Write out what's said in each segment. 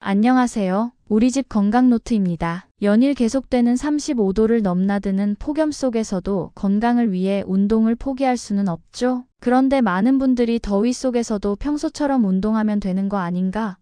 안녕하세요. 우리 집 건강노트입니다. 연일 계속되는 35도를 넘나드는 폭염 속에서도 건강을 위해 운동을 포기할 수는 없죠. 그런데 많은 분들이 더위 속에서도 평소처럼 운동하면 되는 거 아닌가?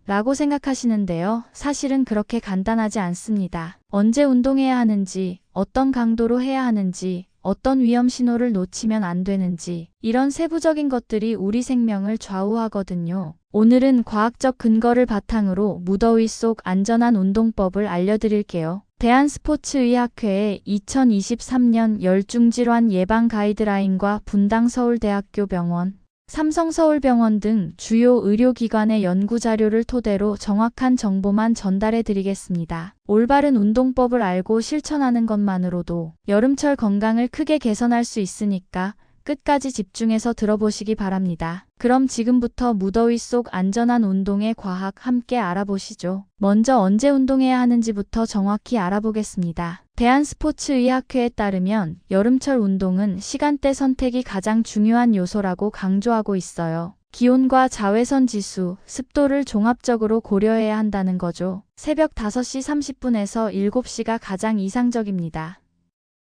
라고 생각하시는데요. 사실은 그렇게 간단하지 않습니다. 언제 운동해야 하는지, 어떤 강도로 해야 하는지, 어떤 위험 신호를 놓치면 안 되는지, 이런 세부적인 것들이 우리 생명을 좌우하거든요. 오늘은 과학적 근거를 바탕으로 무더위 속 안전한 운동법을 알려드릴게요. 대한스포츠의학회의 2023년 열중질환 예방 가이드라인과 분당서울대학교 병원, 삼성서울병원 등 주요 의료기관의 연구자료를 토대로 정확한 정보만 전달해 드리겠습니다. 올바른 운동법을 알고 실천하는 것만으로도 여름철 건강을 크게 개선할 수 있으니까 끝까지 집중해서 들어보시기 바랍니다. 그럼 지금부터 무더위 속 안전한 운동의 과학 함께 알아보시죠. 먼저 언제 운동해야 하는지부터 정확히 알아보겠습니다. 대한스포츠의학회에 따르면 여름철 운동은 시간대 선택이 가장 중요한 요소라고 강조하고 있어요. 기온과 자외선 지수, 습도를 종합적으로 고려해야 한다는 거죠. 새벽 5시 30분에서 7시가 가장 이상적입니다.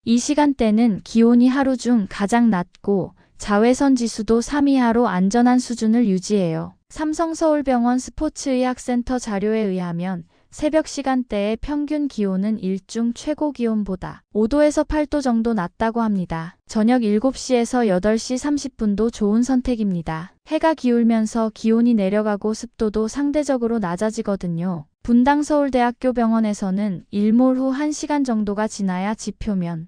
이 시간대는 기온이 하루 중 가장 낮고 자외선 지수도 3 이하로 안전한 수준을 유지해요. 삼성서울병원 스포츠의학센터 자료에 의하면 새벽 시간대의 평균 기온은 일중 최고 기온보다 5도에서 8도 정도 낮다고 합니다. 저녁 7시에서 8시 30분도 좋은 선택입니다. 해가 기울면서 기온이 내려가고 습도도 상대적으로 낮아지거든요. 분당서울대학교 병원에서는 일몰 후 1시간 정도가 지나야 지표면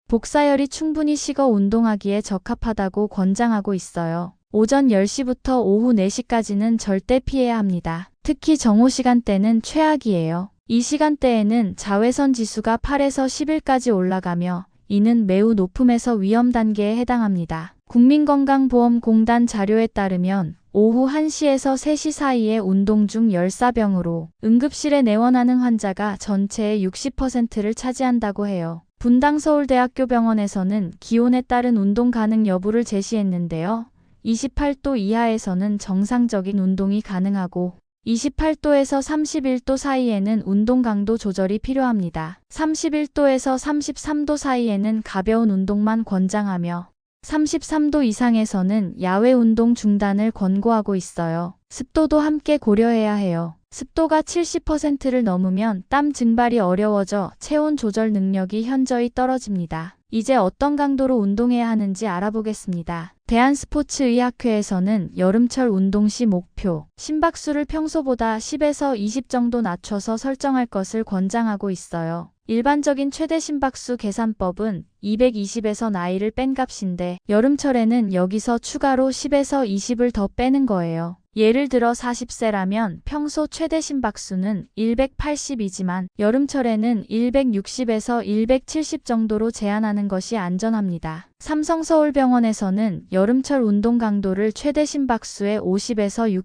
복사열이 충분히 식어 운동하기에 적합하다고 권장하고 있어요. 오전 10시부터 오후 4시까지는 절대 피해야 합니다. 특히 정오 시간대는 최악이에요. 이 시간대에는 자외선 지수가 8에서 10일까지 올라가며 이는 매우 높음에서 위험 단계에 해당합니다. 국민건강보험공단 자료에 따르면 오후 1시에서 3시 사이에 운동 중 열사병으로 응급실에 내원하는 환자가 전체의 60%를 차지한다고 해요. 분당서울대학교 병원에서는 기온에 따른 운동 가능 여부를 제시했는데요. 28도 이하에서는 정상적인 운동이 가능하고 28도에서 31도 사이에는 운동 강도 조절이 필요합니다. 31도에서 33도 사이에는 가벼운 운동만 권장하며 33도 이상에서는 야외 운동 중단을 권고하고 있어요. 습도도 함께 고려해야 해요. 습도가 70%를 넘으면 땀 증발이 어려워져 체온 조절 능력이 현저히 떨어집니다. 이제 어떤 강도로 운동해야 하는지 알아보겠습니다. 대한스포츠의학회에서는 여름철 운동 시 목표 심박수를 평소보다 10에서 20 정도 낮춰서 설정할 것을 권장하고 있어요. 일반적인 최대 심박수 계산법은 220에서 나이를 뺀 값인데 여름철에는 여기서 추가로 10에서 20을 더 빼는 거예요. 예를 들어 40세라면 평소 최대 심박수는 180이지만 여름철에는 160에서 170 정도로 제한하는 것이 안전합니다. 삼성서울병원에서는 여름철 운동 강도를 최대 심박수의 50에서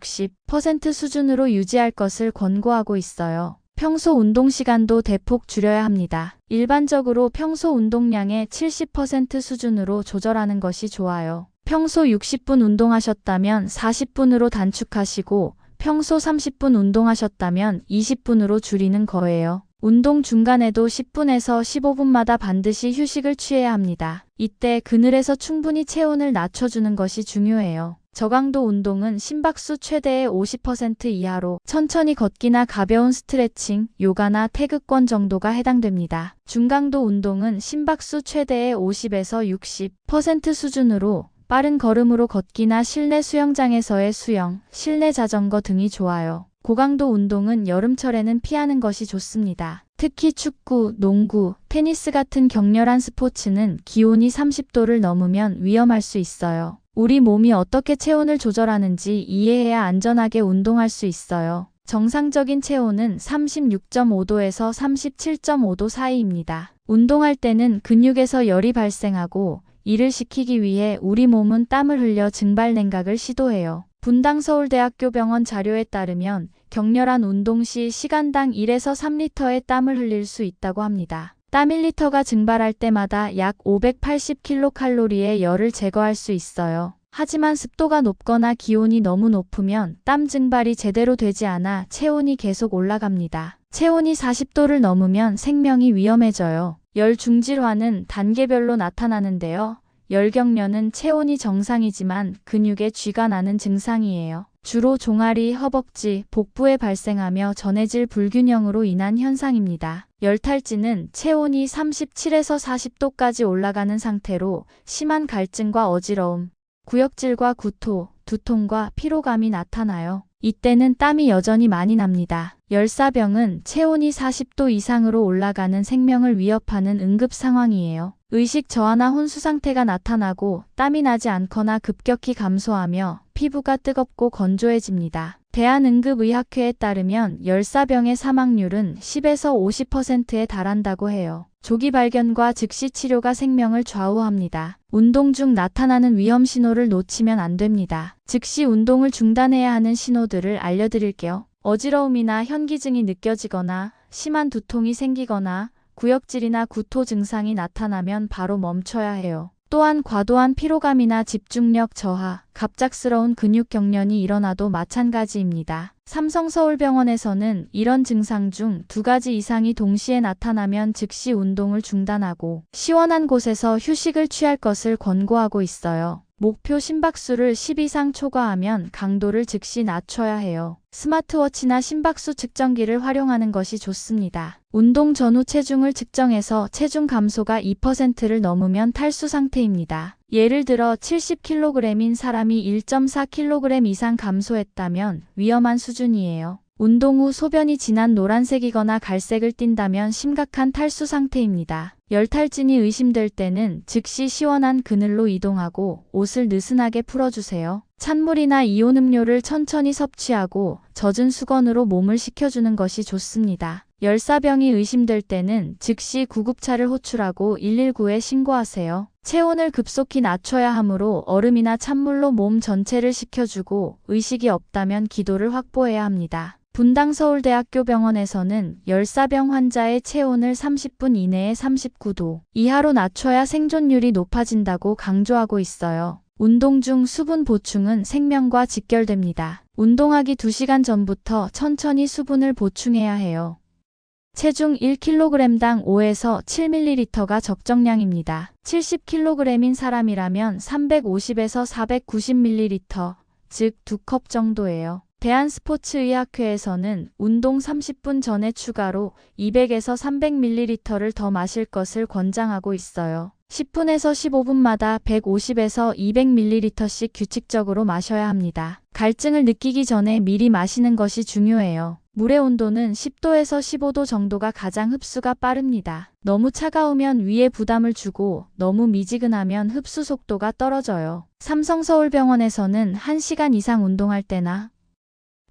60% 수준으로 유지할 것을 권고하고 있어요. 평소 운동 시간도 대폭 줄여야 합니다. 일반적으로 평소 운동량의 70% 수준으로 조절하는 것이 좋아요. 평소 60분 운동하셨다면 40분으로 단축하시고 평소 30분 운동하셨다면 20분으로 줄이는 거예요. 운동 중간에도 10분에서 15분마다 반드시 휴식을 취해야 합니다. 이때 그늘에서 충분히 체온을 낮춰주는 것이 중요해요. 저강도 운동은 심박수 최대의 50% 이하로 천천히 걷기나 가벼운 스트레칭, 요가나 태극권 정도가 해당됩니다. 중강도 운동은 심박수 최대의 50에서 60% 수준으로 빠른 걸음으로 걷기나 실내 수영장에서의 수영, 실내 자전거 등이 좋아요. 고강도 운동은 여름철에는 피하는 것이 좋습니다. 특히 축구, 농구, 테니스 같은 격렬한 스포츠는 기온이 30도를 넘으면 위험할 수 있어요. 우리 몸이 어떻게 체온을 조절하는지 이해해야 안전하게 운동할 수 있어요. 정상적인 체온은 36.5도에서 37.5도 사이입니다. 운동할 때는 근육에서 열이 발생하고 이를 식히기 위해 우리 몸은 땀을 흘려 증발 냉각을 시도해요. 분당서울대학교 병원 자료에 따르면 격렬한 운동 시 시간당 1에서 3리터의 땀을 흘릴 수 있다고 합니다. 땀 1리터가 증발할 때마다 약 580kcal의 열을 제거할 수 있어요. 하지만 습도가 높거나 기온이 너무 높으면 땀 증발이 제대로 되지 않아 체온이 계속 올라갑니다. 체온이 40도를 넘으면 생명이 위험해져요. 열 중질환은 단계별로 나타나는데요. 열경련은 체온이 정상이지만 근육에 쥐가 나는 증상이에요. 주로 종아리, 허벅지, 복부에 발생하며 전해질 불균형으로 인한 현상입니다. 열탈진은 체온이 37에서 40도까지 올라가는 상태로 심한 갈증과 어지러움, 구역질과 구토, 두통과 피로감이 나타나요. 이때는 땀이 여전히 많이 납니다. 열사병은 체온이 40도 이상으로 올라가는 생명을 위협하는 응급 상황이에요. 의식 저하나 혼수 상태가 나타나고 땀이 나지 않거나 급격히 감소하며 피부가 뜨겁고 건조해집니다. 대한응급의학회에 따르면 열사병의 사망률은 10에서 50%에 달한다고 해요. 조기 발견과 즉시 치료가 생명을 좌우합니다. 운동 중 나타나는 위험 신호를 놓치면 안 됩니다. 즉시 운동을 중단해야 하는 신호들을 알려드릴게요. 어지러움이나 현기증이 느껴지거나 심한 두통이 생기거나 구역질이나 구토 증상이 나타나면 바로 멈춰야 해요. 또한 과도한 피로감이나 집중력 저하, 갑작스러운 근육 경련이 일어나도 마찬가지입니다. 삼성서울병원에서는 이런 증상 중 2가지 이상이 동시에 나타나면 즉시 운동을 중단하고 시원한 곳에서 휴식을 취할 것을 권고하고 있어요. 목표 심박수를 10 이상 초과하면 강도를 즉시 낮춰야 해요. 스마트워치나 심박수 측정기를 활용하는 것이 좋습니다. 운동 전후 체중을 측정해서 체중 감소가 2%를 넘으면 탈수 상태입니다. 예를 들어 70kg인 사람이 1.4kg 이상 감소했다면 위험한 수준이에요. 운동 후 소변이 진한 노란색이거나 갈색을 띈다면 심각한 탈수 상태입니다. 열탈진이 의심될 때는 즉시 시원한 그늘로 이동하고 옷을 느슨하게 풀어주세요. 찬물이나 이온 음료를 천천히 섭취하고 젖은 수건으로 몸을 식혀주는 것이 좋습니다. 열사병이 의심될 때는 즉시 구급차를 호출하고 119에 신고하세요. 체온을 급속히 낮춰야 하므로 얼음이나 찬물로 몸 전체를 식혀주고 의식이 없다면 기도를 확보해야 합니다. 분당 서울대학교 병원에서는 열사병 환자의 체온을 30분 이내에 39도 이하로 낮춰야 생존율이 높아진다고 강조하고 있어요. 운동 중 수분 보충은 생명과 직결됩니다. 운동하기 2시간 전부터 천천히 수분을 보충해야 해요. 체중 1kg당 5에서 7ml가 적정량입니다. 70kg인 사람이라면 350에서 490ml, 즉 2컵 정도예요. 대한스포츠의학회에서는 운동 30분 전에 추가로 200에서 300ml를 더 마실 것을 권장하고 있어요. 10분에서 15분마다 150에서 200ml씩 규칙적으로 마셔야 합니다. 갈증을 느끼기 전에 미리 마시는 것이 중요해요. 물의 온도는 10도에서 15도 정도가 가장 흡수가 빠릅니다. 너무 차가우면 위에 부담을 주고 너무 미지근하면 흡수 속도가 떨어져요. 삼성서울병원에서는 1시간 이상 운동할 때나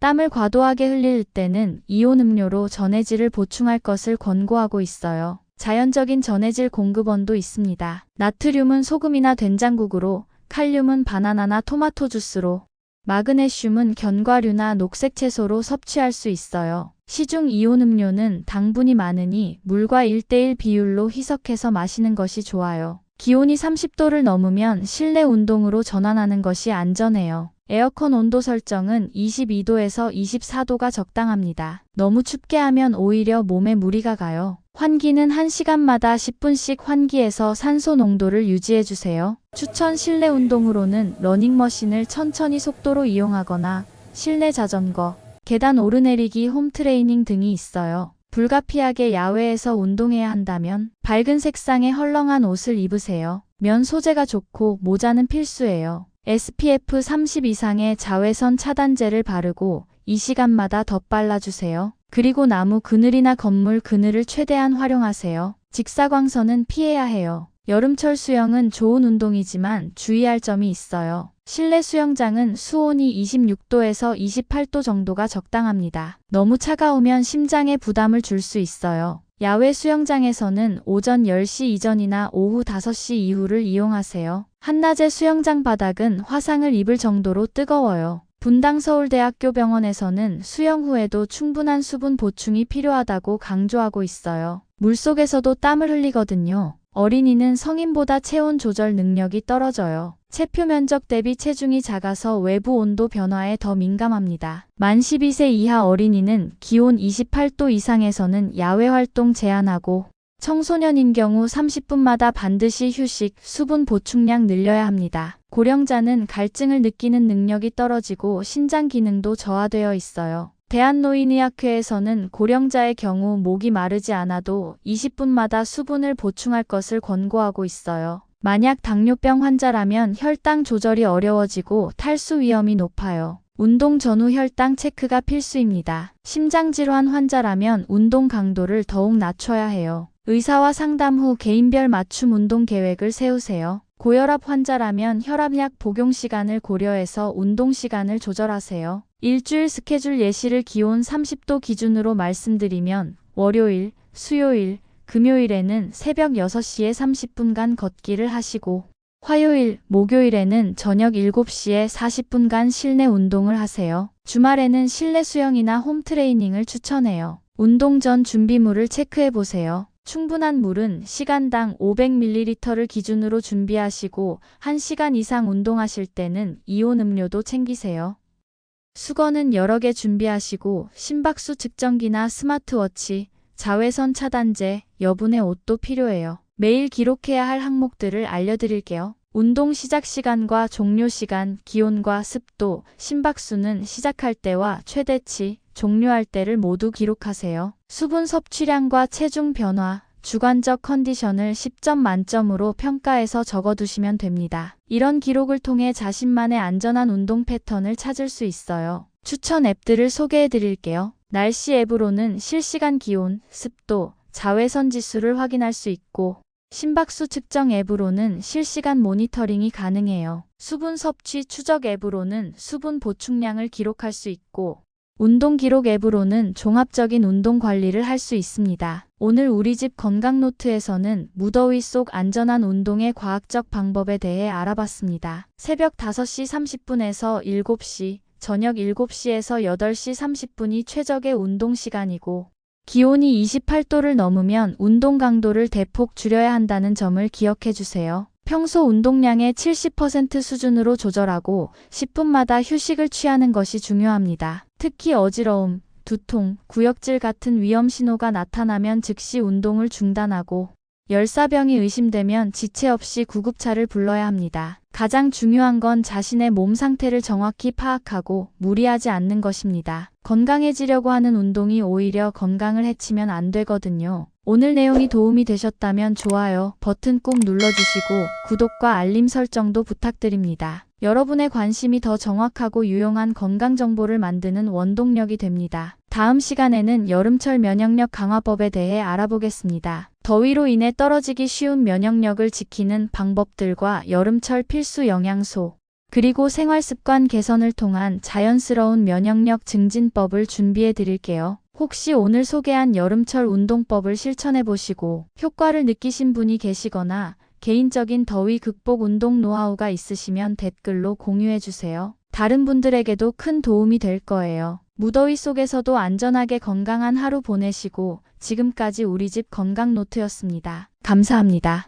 땀을 과도하게 흘릴 때는 이온 음료로 전해질을 보충할 것을 권고하고 있어요. 자연적인 전해질 공급원도 있습니다. 나트륨은 소금이나 된장국으로, 칼륨은 바나나나 토마토 주스로, 마그네슘은 견과류나 녹색 채소로 섭취할 수 있어요. 시중 이온 음료는 당분이 많으니 물과 1:1 비율로 희석해서 마시는 것이 좋아요. 기온이 30도를 넘으면 실내 운동으로 전환하는 것이 안전해요. 에어컨 온도 설정은 22도에서 24도가 적당합니다. 너무 춥게 하면 오히려 몸에 무리가 가요. 환기는 1시간마다 10분씩 환기해서 산소 농도를 유지해주세요. 추천 실내 운동으로는 러닝머신을 천천히 속도로 이용하거나 실내 자전거, 계단 오르내리기 홈트레이닝 등이 있어요. 불가피하게 야외에서 운동해야 한다면 밝은 색상의 헐렁한 옷을 입으세요. 면 소재가 좋고 모자는 필수예요. SPF 30 이상의 자외선 차단제를 바르고 2시간마다 덧발라주세요. 그리고 나무 그늘이나 건물 그늘을 최대한 활용하세요. 직사광선은 피해야 해요. 여름철 수영은 좋은 운동이지만 주의할 점이 있어요. 실내 수영장은 수온이 26도에서 28도 정도가 적당합니다. 너무 차가우면 심장에 부담을 줄 수 있어요. 야외 수영장에서는 오전 10시 이전이나 오후 5시 이후를 이용하세요. 한낮의 수영장 바닥은 화상을 입을 정도로 뜨거워요. 분당 서울대학교 병원에서는 수영 후에도 충분한 수분 보충이 필요하다고 강조하고 있어요. 물속에서도 땀을 흘리거든요. 어린이는 성인보다 체온 조절 능력이 떨어져요. 체표 면적 대비 체중이 작아서 외부 온도 변화에 더 민감합니다. 만 12세 이하 어린이는 기온 28도 이상에서는 야외 활동 제한하고 청소년인 경우 30분마다 반드시 휴식, 수분 보충량 늘려야 합니다. 고령자는 갈증을 느끼는 능력이 떨어지고 신장 기능도 저하되어 있어요. 대한노인의학회에서는 고령자의 경우 목이 마르지 않아도 20분마다 수분을 보충할 것을 권고하고 있어요. 만약 당뇨병 환자라면 혈당 조절이 어려워지고 탈수 위험이 높아요. 운동 전후 혈당 체크가 필수입니다. 심장질환 환자라면 운동 강도를 더욱 낮춰야 해요. 의사와 상담 후 개인별 맞춤 운동 계획을 세우세요. 고혈압 환자라면 혈압약 복용 시간을 고려해서 운동 시간을 조절하세요. 일주일 스케줄 예시를 기온 30도 기준으로 말씀드리면 월요일, 수요일, 금요일에는 새벽 6시에 30분간 걷기를 하시고 화요일, 목요일에는 저녁 7시에 40분간 실내 운동을 하세요. 주말에는 실내 수영이나 홈트레이닝을 추천해요. 운동 전 준비물을 체크해 보세요. 충분한 물은 시간당 500ml를 기준으로 준비하시고 1시간 이상 운동하실 때는 이온 음료도 챙기세요. 수건은 여러 개 준비하시고 심박수 측정기나 스마트워치, 자외선 차단제, 여분의 옷도 필요해요. 매일 기록해야 할 항목들을 알려드릴게요. 운동 시작 시간과 종료 시간, 기온과 습도, 심박수는 시작할 때와 최대치, 종료할 때를 모두 기록하세요. 수분 섭취량과 체중 변화, 주관적 컨디션을 10점 만점으로 평가해서 적어두시면 됩니다. 이런 기록을 통해 자신만의 안전한 운동 패턴을 찾을 수 있어요. 추천 앱들을 소개해 드릴게요. 날씨 앱으로는 실시간 기온, 습도, 자외선 지수를 확인할 수 있고 심박수 측정 앱으로는 실시간 모니터링이 가능해요. 수분 섭취 추적 앱으로는 수분 보충량을 기록할 수 있고 운동 기록 앱으로는 종합적인 운동 관리를 할 수 있습니다. 오늘 우리집 건강노트에서는 무더위 속 안전한 운동의 과학적 방법에 대해 알아봤습니다. 새벽 5시 30분에서 7시, 저녁 7시에서 8시 30분이 최적의 운동 시간이고 기온이 28도를 넘으면 운동 강도를 대폭 줄여야 한다는 점을 기억해 주세요. 평소 운동량의 70% 수준으로 조절하고 10분마다 휴식을 취하는 것이 중요합니다. 특히 어지러움, 두통, 구역질 같은 위험 신호가 나타나면 즉시 운동을 중단하고 열사병이 의심되면 지체 없이 구급차를 불러야 합니다. 가장 중요한 건 자신의 몸 상태를 정확히 파악하고 무리하지 않는 것입니다. 건강해지려고 하는 운동이 오히려 건강을 해치면 안 되거든요. 오늘 내용이 도움이 되셨다면 좋아요 버튼 꼭 눌러주시고 구독과 알림 설정도 부탁드립니다. 여러분의 관심이 더 정확하고 유용한 건강 정보를 만드는 원동력이 됩니다. 다음 시간에는 여름철 면역력 강화법에 대해 알아보겠습니다. 더위로 인해 떨어지기 쉬운 면역력을 지키는 방법들과 여름철 필수 영양소, 그리고 생활습관 개선을 통한 자연스러운 면역력 증진법을 준비해 드릴게요. 혹시 오늘 소개한 여름철 운동법을 실천해 보시고 효과를 느끼신 분이 계시거나 개인적인 더위 극복 운동 노하우가 있으시면 댓글로 공유해 주세요. 다른 분들에게도 큰 도움이 될 거예요. 무더위 속에서도 안전하게 건강한 하루 보내시고 지금까지 우리집 건강노트였습니다. 감사합니다.